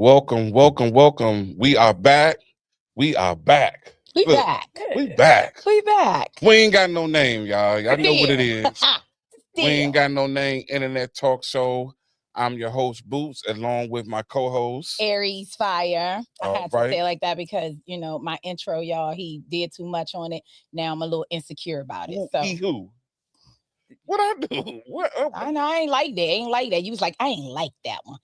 Welcome. We are back. We are back. We Look, back. we back. We back. We ain't got no name, y'all. Y'all know what it Still. is. We ain't got no name. Internet talk show. I'm your host, Boots, along with my co-host. Aries Fire. I had to Right. say it like that because, my intro, y'all, he did too much on it. Now I'm a little insecure about it. So Who? What I do? What? I know I ain't like that. You was like, I ain't like that one.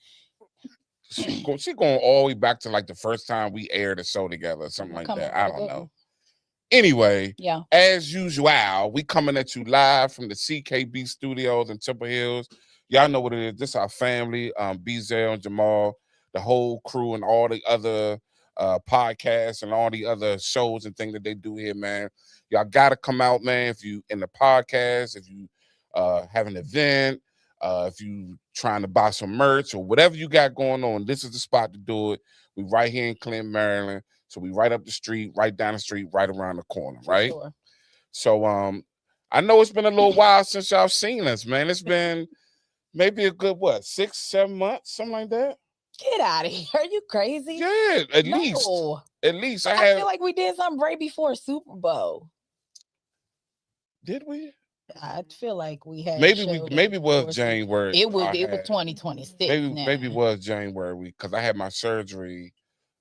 She going all the way back to like the first time we aired a show together, something like that. I don't know. Anyway, yeah. As usual, we coming at you live from the CKB studios in Temple Hills. Y'all know what it is. This is our family, Bezel and Jamal, the whole crew, and all the other podcasts and all the other shows and things that they do here, man. Y'all got to come out, man. If you in the podcast, if you have an event, if you trying to buy some merch or whatever you got going on, this is the spot to do it. We right here in Clinton, Maryland. So we right up the street, right down the street, right around the corner, right? Sure. So I know it's been a little while since y'all seen us, man. It's been maybe a good 6-7 months, something like that. Get out of here. Are you crazy? Yeah, at least. At least I feel like we did something right before Super Bowl. Did we? I feel like we had maybe it was January. It was 2026. Maybe it was January because I had my surgery.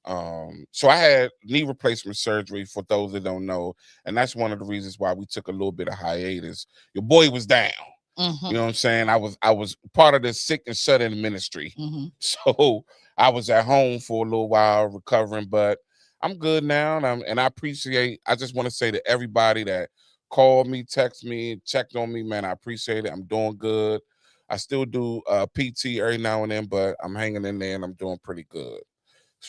So I had knee replacement surgery for those that don't know, and that's one of the reasons why we took a little bit of hiatus. Your boy was down. Mm-hmm. You know what I'm saying? I was part of the sick and shut in ministry. Mm-hmm. So I was at home for a little while recovering, but I'm good now. And I just want to say to everybody that called me, text me, checked on me, man, I appreciate it. I'm doing good. I still do PT every now and then, but I'm hanging in there and I'm doing pretty good.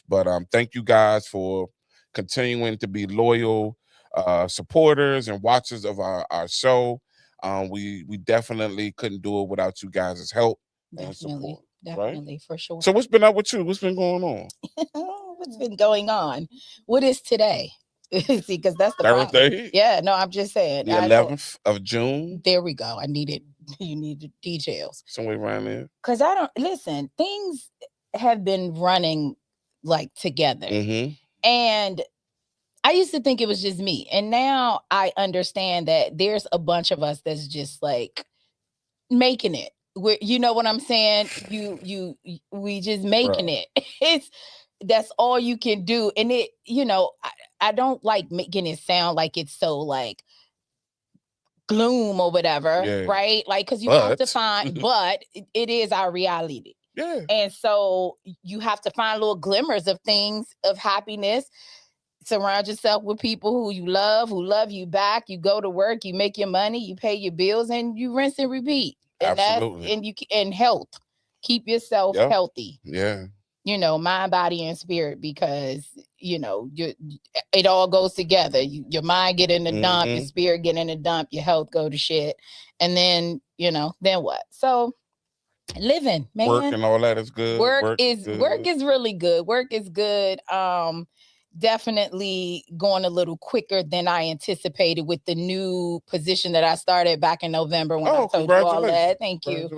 But thank you guys for continuing to be loyal supporters and watchers of our show. We definitely couldn't do it without you guys' help and support. Definitely, right? For sure. So what's been up with you? What's been going on? What's been going on? What is today? See, because that's the Thursday. Problem. Yeah, no, I'm just saying. The 11th of June. There we go. You need the details. Somewhere around there. Because listen, things have been running like together. Mm-hmm. And I used to think it was just me. And now I understand that there's a bunch of us that's just like making it. You know what I'm saying? We just making it. That's all you can do. And I don't like making it sound like it's so like gloom or whatever, right? Like, because you have to find, but it is our reality. Yeah. And so you have to find little glimmers of things, of happiness. Surround yourself with people who love you back. You go to work, you make your money, you pay your bills, and you rinse and repeat. And Absolutely. And health. Keep yourself healthy. Yeah. Mind, body, and spirit, because it all goes together. Your mind get in the dump, your spirit get in the dump, your health go to shit, and then then what? So living, man. Work and all that is good. Work is really good. Work is good. Definitely going a little quicker than I anticipated with the new position that I started back in November when I told you all that. Thank you.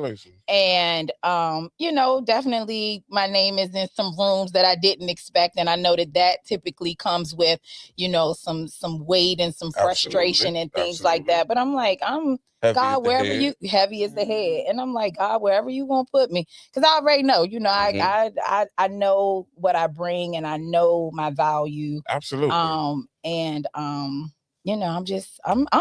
And definitely my name is in some rooms that I didn't expect, and I know that typically comes with some weight and some frustration and things like that. But I'm like, God, wherever you heavy as the head, and I'm like, God, wherever you gonna put me, because I already know, I know what I bring, and I know my value. Absolutely. I'm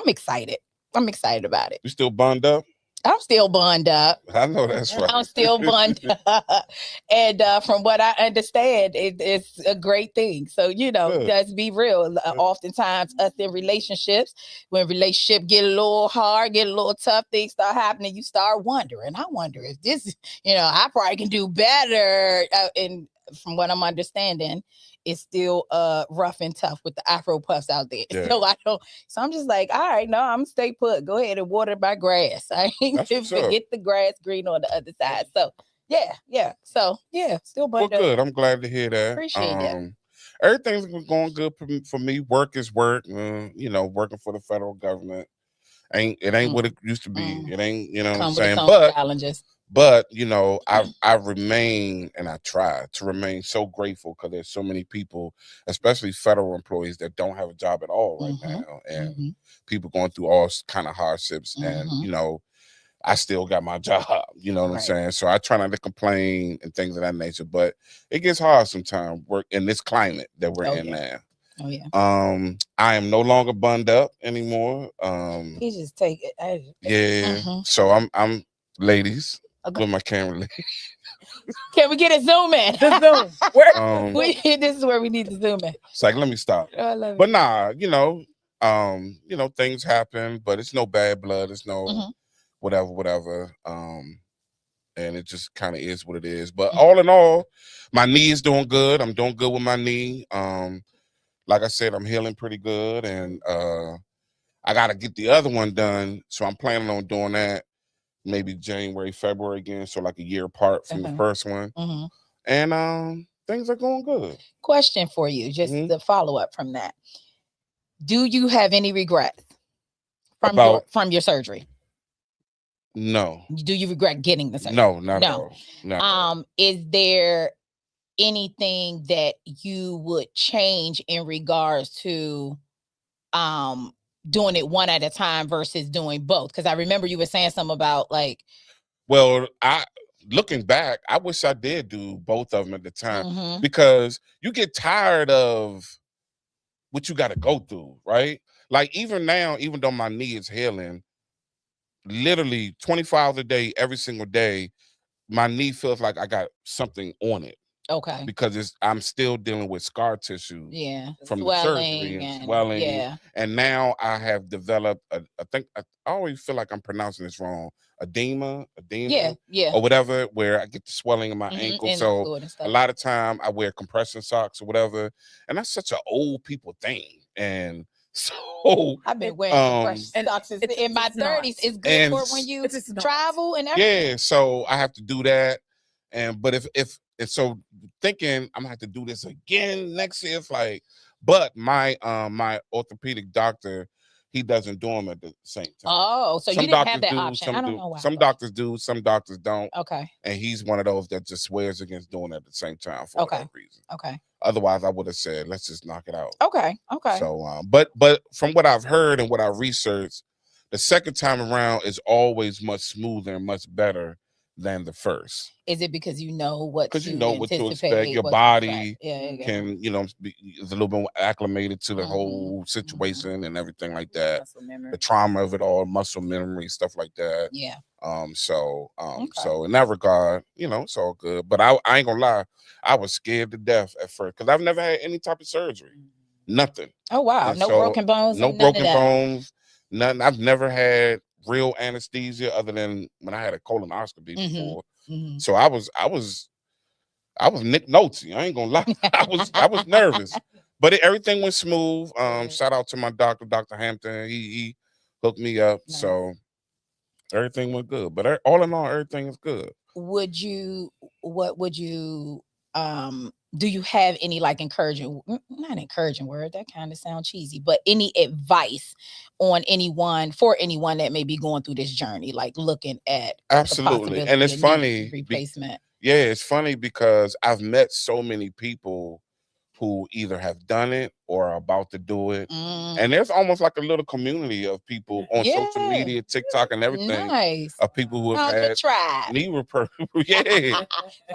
excited. I'm excited about it. You still bonded up? I'm still bond up. I know that's right. I'm still bond up. And from what I understand, it's a great thing. So, let's be real. Oftentimes, us in relationships, when relationship get a little hard, get a little tough, things start happening, you start wondering. I wonder if this, I probably can do better. And from what I'm understanding, it's still rough and tough with the Afro puffs out there. Yeah. So I'm just like, all right, no, I'm stay put. Go ahead and water my grass. I ain't forget the grass green on the other side. So yeah. So yeah, still well, good. I'm glad to hear that. Appreciate that. Everything's going good for me. Work is work. Working for the federal government. It ain't what it used to be. It ain't, what I'm saying. Challenges. But you know, I remain and I try to remain so grateful because there's so many people, especially federal employees, that don't have a job at all right now, and people going through all kind of hardships. And you know, I still got my job. You know what I'm saying? So I try not to complain and things of that nature. But it gets hard sometimes. Work in this climate that we're in now. Oh yeah. I am no longer bunned up anymore. You just take it. Yeah. So I'm ladies. Okay. With my camera. Can we get a zoom in? The zoom. This is where we need to zoom in. It's like, let me stop. I love but nah, you know, things happen, but it's no bad blood. It's no whatever. And it just kind of is what it is. But all in all, my knee is doing good. I'm doing good with my knee. Like I said, I'm healing pretty good, and I got to get the other one done. So I'm planning on doing that maybe January, February again. So like a year apart from the first one. And things are going good. Question for you, just the follow up from that. Do you have any regrets from your surgery? No. Do you regret getting the surgery? No, not at all. No. Is there anything that you would change in regards to doing it one at a time versus doing both? Because I remember you were saying something about like, well, looking back, I wish I did do both of them at the time, because you get tired of what you got to go through, right? Like even now, even though my knee is healing, literally 24 hours a day, every single day, my knee feels like I got something on it. Okay. Because I'm still dealing with scar tissue. From the surgery and swelling. Yeah. And now I have developed I think I always feel like I'm pronouncing this wrong. Edema. Yeah. Or whatever, where I get the swelling in my ankle. So a lot of time I wear compression socks or whatever. And that's such an old people thing. And so I've been wearing compression socks in my 30s. It's good for when you travel and everything. Yeah, so I have to do that. But if so thinking I'm gonna have to do this again next year, it's like, but my orthopedic doctor, he doesn't do them at the same time. Oh, so you didn't have that option. I don't know why. Some doctors do, some doctors don't. Okay. And he's one of those that just swears against doing it at the same time for whatever reason. Okay. Otherwise, I would have said, let's just knock it out. Okay. So, but from what I've heard and what I researched, the second time around is always much smoother and much better than the first. Is it because you know what to expect? Your body can, is a little bit acclimated to the whole situation and everything like that. The trauma of it all, muscle memory, stuff like that. Yeah. So in that regard, it's all good. But I ain't gonna lie, I was scared to death at first because I've never had any type of surgery. Nothing. Oh wow. No broken bones. No broken bones. Nothing. I've never had real anesthesia other than when I had a colonoscopy before. So I was Nick Nolte. I ain't gonna lie. I was nervous, but everything went smooth. Shout out to my doctor, Dr. Hampton. He hooked me up. Nice. So everything went good. But all in all, everything is good. Do you have any not encouraging word, that kind of sounds cheesy, but any advice on for anyone that may be going through this journey, like looking at absolutely. And it's funny replacement. It's funny because I've met so many people who either have done it or are about to do it. And there's almost like a little community of people on social media, TikTok and everything. Nice. Of people who have had knee repair.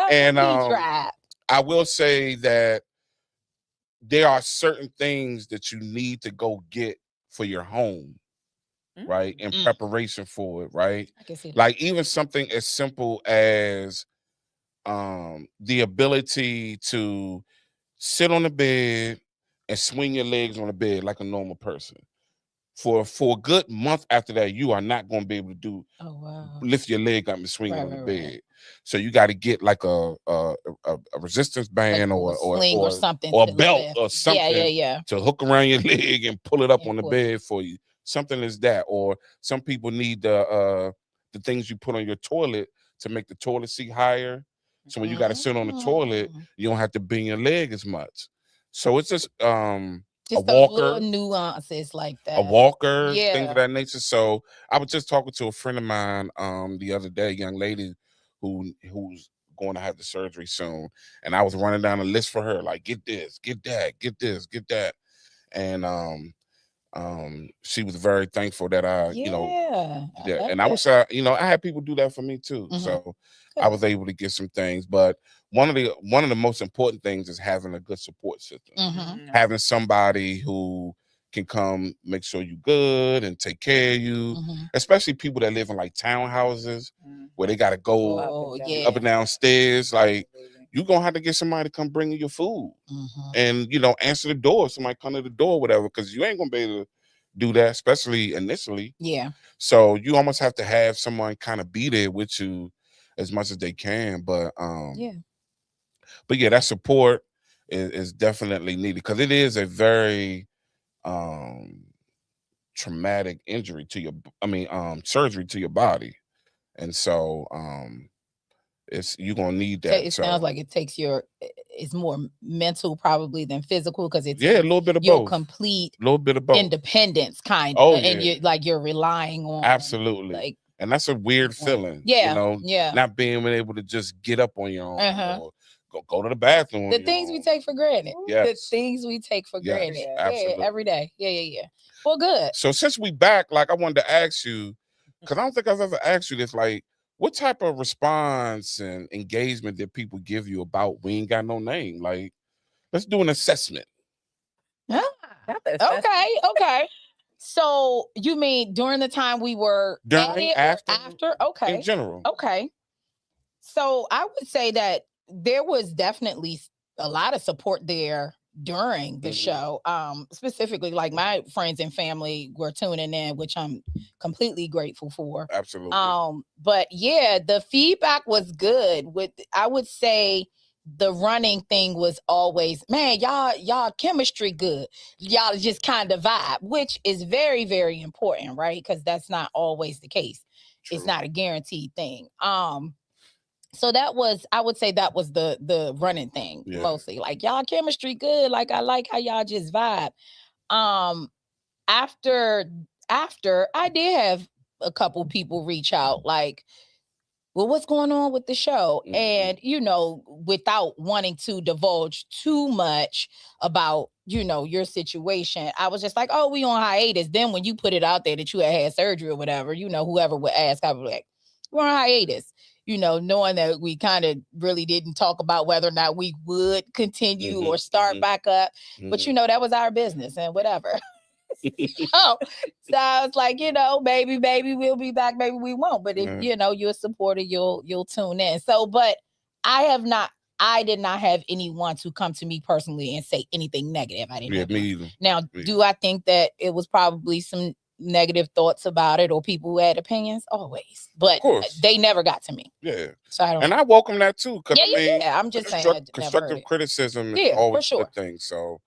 And I will say that there are certain things that you need to go get for your home, right? In preparation for it, right? I can see that. Like even something as simple as the ability to sit on the bed and swing your legs on the bed like a normal person. For a good month after that, you are not going to be able to lift your leg up and swing it on the bed. Right. So you got to get like a resistance band or something, or a belt or something to hook around your leg and pull it up on the bed for you. Something is that. Or some people need the things you put on your toilet to make the toilet seat higher. So when you got to sit on the toilet, you don't have to bend your leg as much. So it's just a walker, little nuances like that. A walker, things of that nature. So I was just talking to a friend of mine the other day, a young lady who's going to have the surgery soon, and I was running down a list for her, like, get this, get that, get this, get that, and she was very thankful that I, and I wish I had people do that for me too. So I was able to get some things, but one of the most important things is having a good support system, having somebody who can come make sure you good and take care of you, especially people that live in like townhouses where they got to go up and down stairs. Like, you're going to have to get somebody to come bring you your food and, answer the door. Somebody come to the door, whatever, because you ain't going to be able to do that, especially initially. Yeah. So you almost have to have someone kind of be there with you as much as they can. But that support is definitely needed, because it is a very traumatic injury to surgery to your body. And so you're gonna need that. It sounds like it's more mental probably than physical, because it's a little bit of your both. complete little bit of both. Independence kind of. And you're relying on absolutely, and that's a weird feeling. Not being able to just get up on your own or go to the bathroom. The things we take for granted. Yes. The things we take for granted. Absolutely. Every day. Yeah. Well, good. So since we back, like, I wanted to ask you, because I don't think I've ever asked you this, like, what type of response and engagement did people give you about We Ain't Got No Name? Like, let's do an assessment. Okay. So you mean during the time we were after? Okay. In general. Okay. So I would say that there was definitely a lot of support there during the show. Specifically, like, my friends and family were tuning in, which I'm completely grateful for. Absolutely. But yeah, the feedback was good. I would say the running thing was always, man, y'all chemistry good. Y'all just kind of vibe, which is very, very important, right? Because that's not always the case. True. It's not a guaranteed thing. So I would say that was the running thing mostly. Like, y'all chemistry good. Like, I like how y'all just vibe. After I did have a couple people reach out, like, well, what's going on with the show? And, without wanting to divulge too much about, your situation, I was just like, oh, we on hiatus. Then when you put it out there that you had surgery or whatever, whoever would ask, I would be like, we're on hiatus. Knowing that we kind of really didn't talk about whether or not we would continue or start back up. But, that was our business and whatever. so I was like, maybe we'll be back, maybe we won't. But if, you're a supporter, you'll tune in. So, but I did not have anyone to come to me personally and say anything negative. I didn't. Me either. Now, do I think that it was probably some negative thoughts about it or people who had opinions? Always, but they never got to me. So I welcome that too, because I'm just saying constructive criticism is always a good thing. So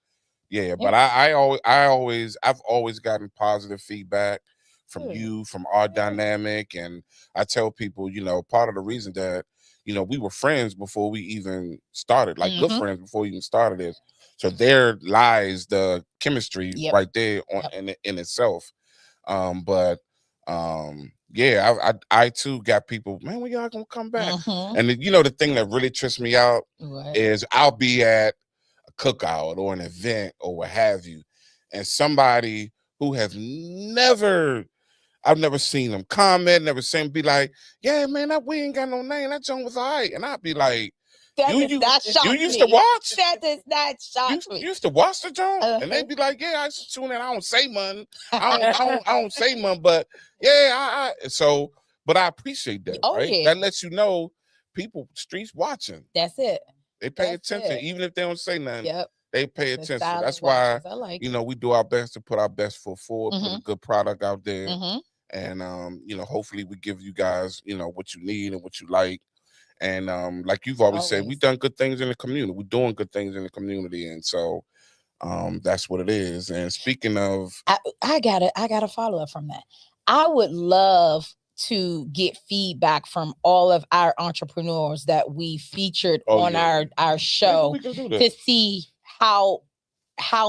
but I've always gotten positive feedback from you, from our dynamic, and I tell people, part of the reason that we were friends before we even started, like good friends before we even started this. So there lies the chemistry right there in itself. I too got people, man, when y'all gonna come back? And the thing that really trips me out is I'll be at a cookout or an event or what have you, and somebody who I've never seen them comment, never seen them be like, yeah, man, that We Ain't Got No Name, that joint was all right. And I'd be like, you used to watch? That does not shock me. You used to watch the joint? And they'd be like, yeah, I used to tune in. I don't say nothing. I don't say nothing, but but I appreciate that, right? Yeah. That lets you know people, streets watching. That's it. They pay attention, even if they don't say nothing. They pay attention. That's why, we do our best to put our best foot forward, put a good product out there. And, hopefully we give you guys, what you need and what you like. And like you've always said, we've done good things in the community. We're doing good things in the community. And so that's what it is. And speaking of, I gotta follow up from that. I would love to get feedback from all of our entrepreneurs that we featured on our show to see how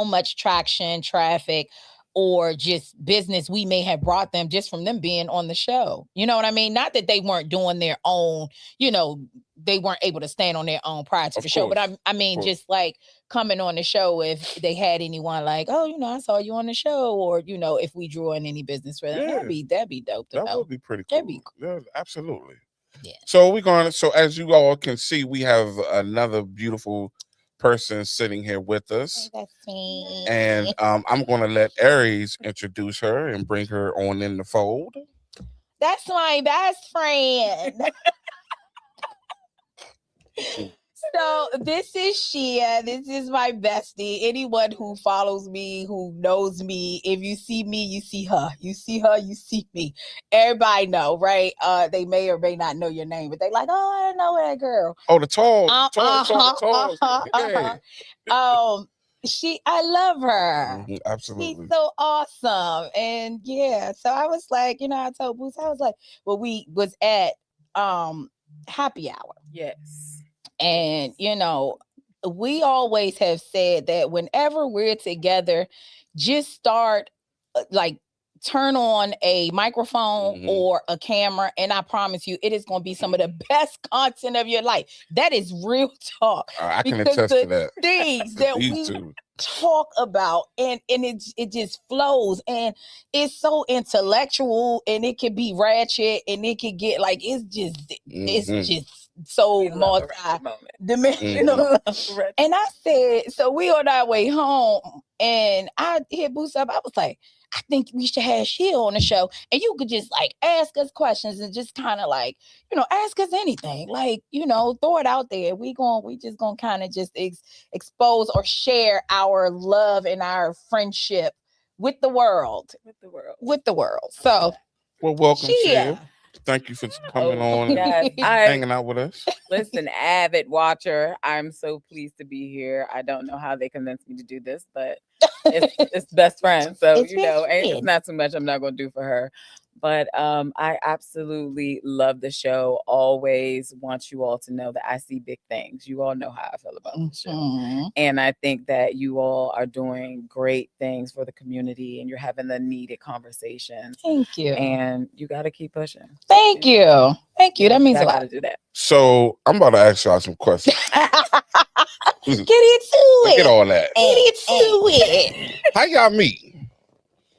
much traction, traffic, or just business we may have brought them just from them being on the show. You know what I mean? Not that they weren't doing their own, they weren't able to stand on their own prior to the show. But I mean, just like coming on the show, if they had anyone like, oh, I saw you on the show, or if we drew in any business for them, that'd be dope. That would be pretty cool. That'd be cool. Yeah, absolutely. Yeah. So as you all can see, we have another beautiful person sitting here with us. That's me. And I'm going to let Aries introduce her and bring her on in the fold. That's my best friend. So this is Shia. This is my bestie. Anyone who follows me, who knows me, if you see me, you see her. You see her, you see me. Everybody know, right? They may or may not know your name, but they like, oh, I don't know that girl. Oh, the tall. I love her. Mm-hmm, absolutely. She's so awesome. And yeah, so I was like, I told Boots, I was like, well, we was at happy hour. Yes. And, we always have said that whenever we're together, just start turn on a microphone or a camera, and I promise you, it is going to be some of the best content of your life. That is real talk. I can attest to that. Things that we talk about, and it just flows, and it's so intellectual, and it can be ratchet, and it can get it's just so multi-dimensional. And I said, so we on our way home, and I hit Boots up. I was like, I think we should have Shia on the show, and you could just ask us questions and just kind of ask us anything, throw it out there. We just gonna kind of just expose or share our love and our friendship with the world. So, well, welcome, Shia. Thank you for coming on and hanging out with us. Listen, avid watcher. I'm so pleased to be here. I don't know how they convinced me to do this, but it's best friend. So, it's not too much I'm not going to do for her. But I absolutely love the show. Always want you all to know that I see big things. You all know how I feel about the show. And I think that you all are doing great things for the community, and you're having the needed conversations. Thank you. And you got to keep pushing. Thank you. Thank you. That means a lot. To do that. So I'm about to ask y'all some questions. Get into it. Get all that. Get into it. How y'all meet?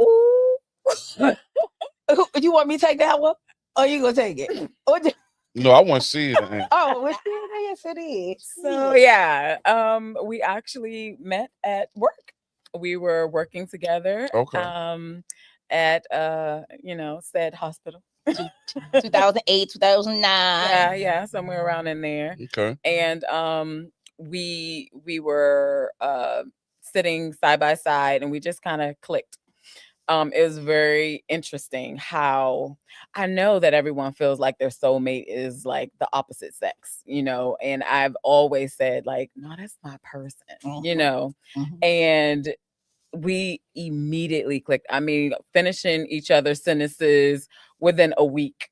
Ooh. You want me to take that one? Or you gonna take it? No, I want to see it. Yes, it is. So yeah, we actually met at work. We were working together. Okay. At said hospital. 2008, 2009. Yeah, somewhere around in there. Okay. And we were sitting side by side, and we just kind of clicked. It was very interesting how I know that everyone feels like their soulmate is the opposite sex, and I've always said no, that's my person, and we immediately clicked. I mean, finishing each other's sentences within a week.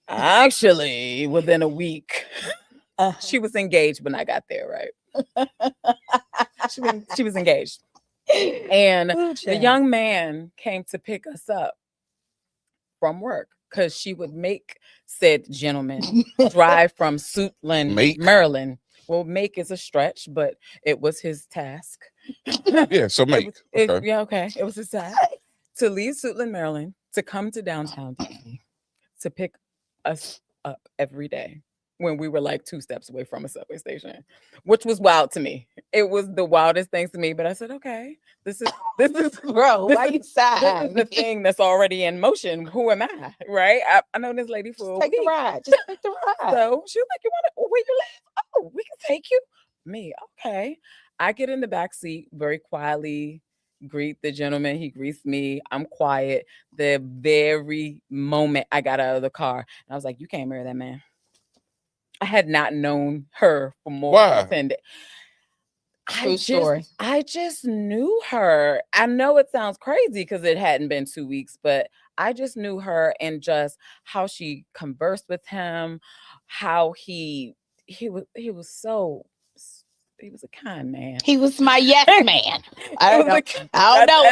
Actually, within a week. She was engaged when I got there, right? She was engaged. And the young man came to pick us up from work because she would make said gentleman drive from Suitland, Maryland. Well, make is a stretch, but it was his task. Yeah, so make. Okay. It was his task to leave Suitland, Maryland, to come to downtown DC, to pick us up every day when we were 2 steps away from a subway station, which was wild to me. It was the wildest things to me, but I said, okay, this is bro, why you sad? This is the thing that's already in motion. Who am I? Right? I know this lady for take the ride. Just take the ride. So she was like, you want to, where you live? Oh, we can take you. Me, okay. I get in the back seat very quietly, greet the gentleman. He greets me. I'm quiet. The very moment I got out of the car, and I was like, you can't marry that man. I had not known her for more than 10 days. True story. I just knew her. I know it sounds crazy because it hadn't been 2 weeks, but I just knew her, and just how she conversed with him, how he was so he was a kind man. He was my yes man. I don't know. If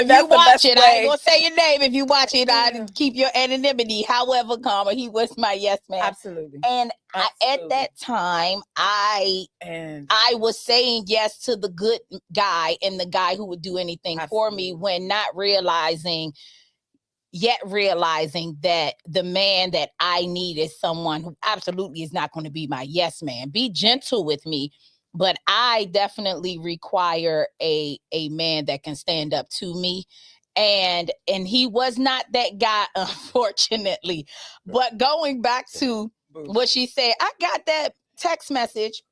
that's you watch it, I ain't way. gonna say your name. If you watch it, I Yeah. keep your anonymity. However, Karma, he was my yes man. Absolutely. And at that time, I was saying yes to the good guy and the guy who would do anything for me, when not realizing that the man that I need is someone who absolutely is not going to be my yes man. Be gentle with me, but I definitely require a man that can stand up to me. And he was not that guy, unfortunately. But going back to what she said, I got that text message.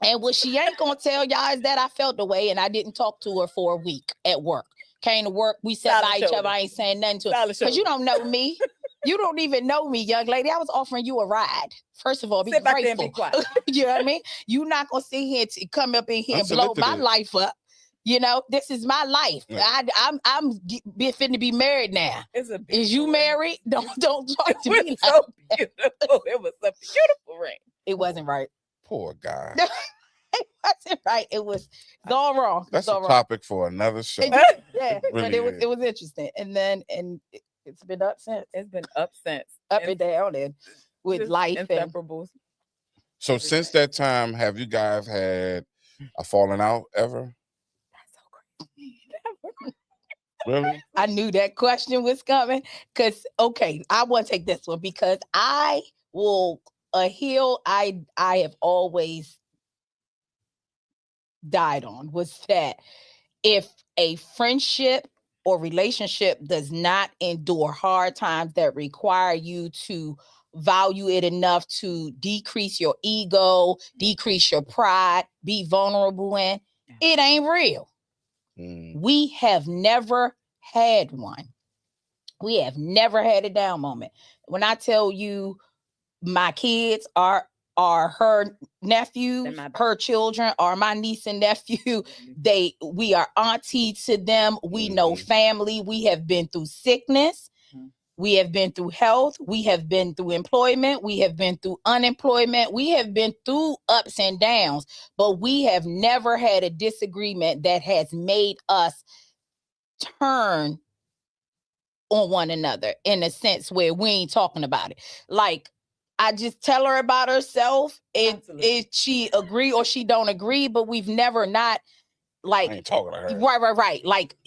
And what she ain't gonna tell y'all is that I felt the way, and I didn't talk to her for a week at work. Came to work, we sat by each other. I ain't saying nothing to her because you don't know me. You don't even know me, young lady. I was offering you a ride. First of all, be grateful. Back there and be quiet. You know what I mean? You're not gonna sit here to come up in here and blow my life up. You know, this is my life. Yeah. I'm finna be married now. Is you married? Don't talk to me. So beautiful. It was a beautiful ring. It wasn't right. Poor guy. It wasn't right. It's all wrong. That's a topic for another show. Yeah, but it was interesting. And it's been up since. It's been up since. Up and down and with life inseparables. So since that time, have you guys had a falling out ever? That's so crazy. Really? I knew that question was coming. I want to take this one because I will a hill I have always died on was that if a friendship or relationship does not endure hard times that require you to value it enough to decrease your ego, decrease your pride, be vulnerable in, it ain't real. We have never had one. We have never had a down moment. When I tell you my kids are her nephews, her children are my niece and nephew. We are auntie to them. We know family. We have been through sickness. We have been through health. We have been through employment. We have been through unemployment. We have been through ups and downs, but we have never had a disagreement that has made us turn on one another in a sense where we ain't talking about it. Like, I just tell her about herself, and if she agree or she don't agree, but we've never not like I ain't talking to her. Right. Like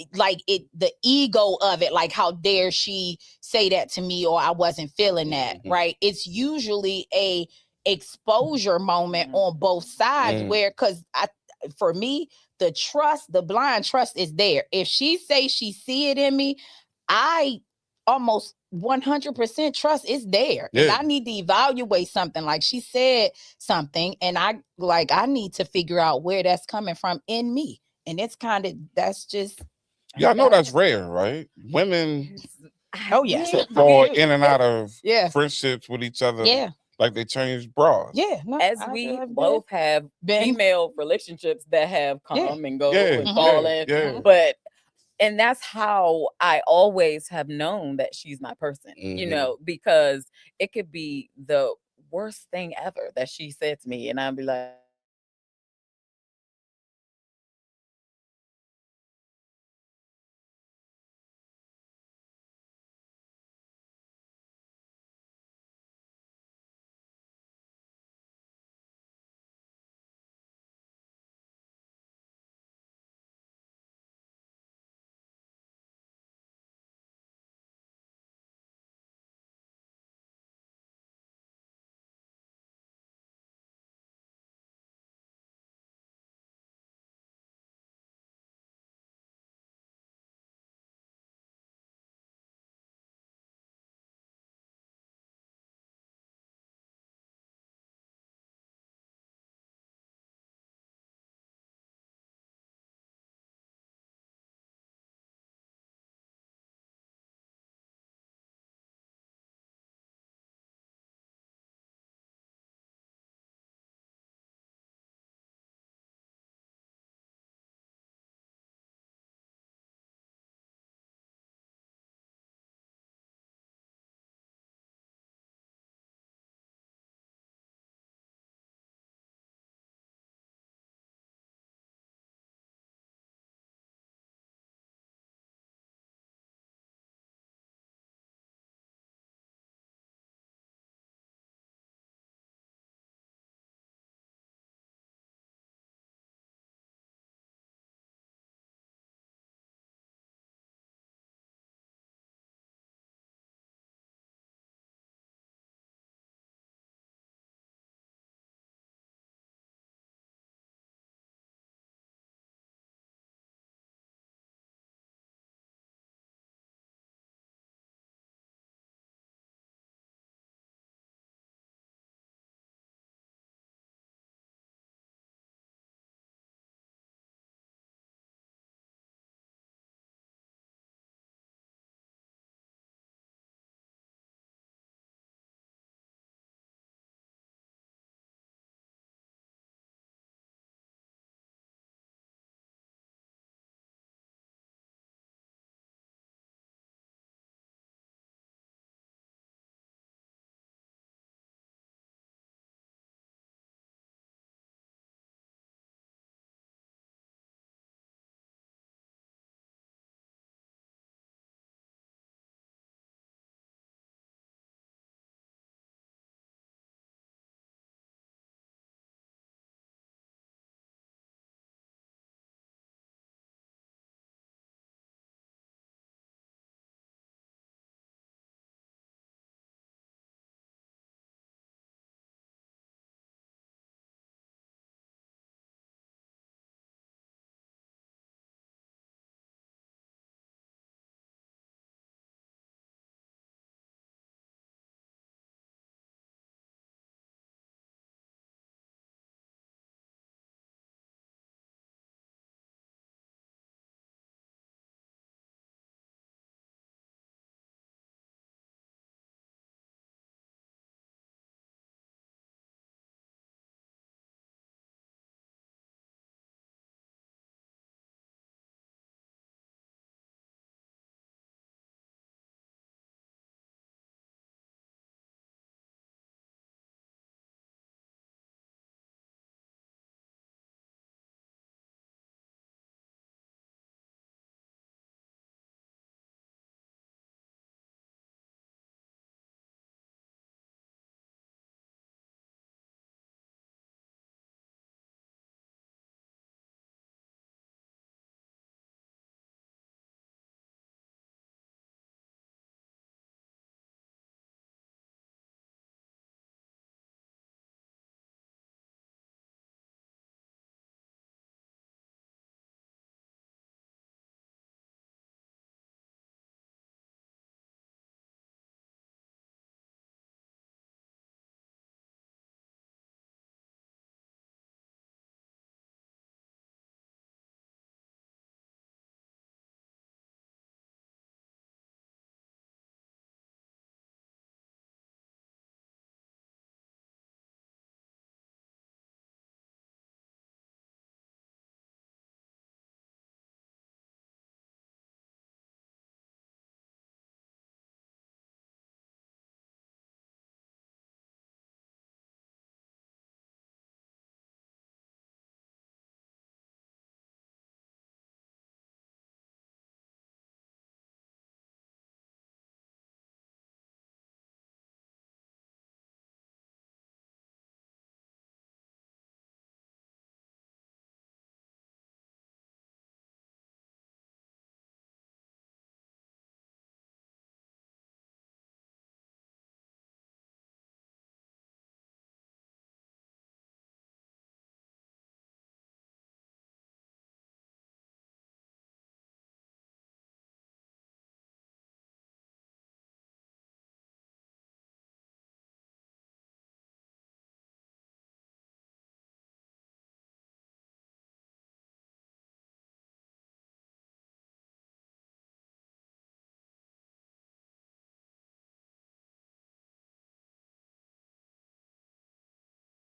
it, the ego of it, like how dare she say that to me, or I wasn't feeling that, right? It's usually a exposure moment on both sides where, for me, the blind trust is there. If she say she see it in me, I almost 100% trust is there. Yeah. And I need to evaluate something. Like she said something, and I need to figure out where that's coming from in me. And it's that's just. Y'all know that's rare, right? Women fall in and out of friendships with each other. Yeah. Like they change bras. Yeah. No, as we both have female relationships that have come and go and fallen. Yeah. And that's how I always have known that she's my person, you know, because it could be the worst thing ever that she said to me. And I'd be like,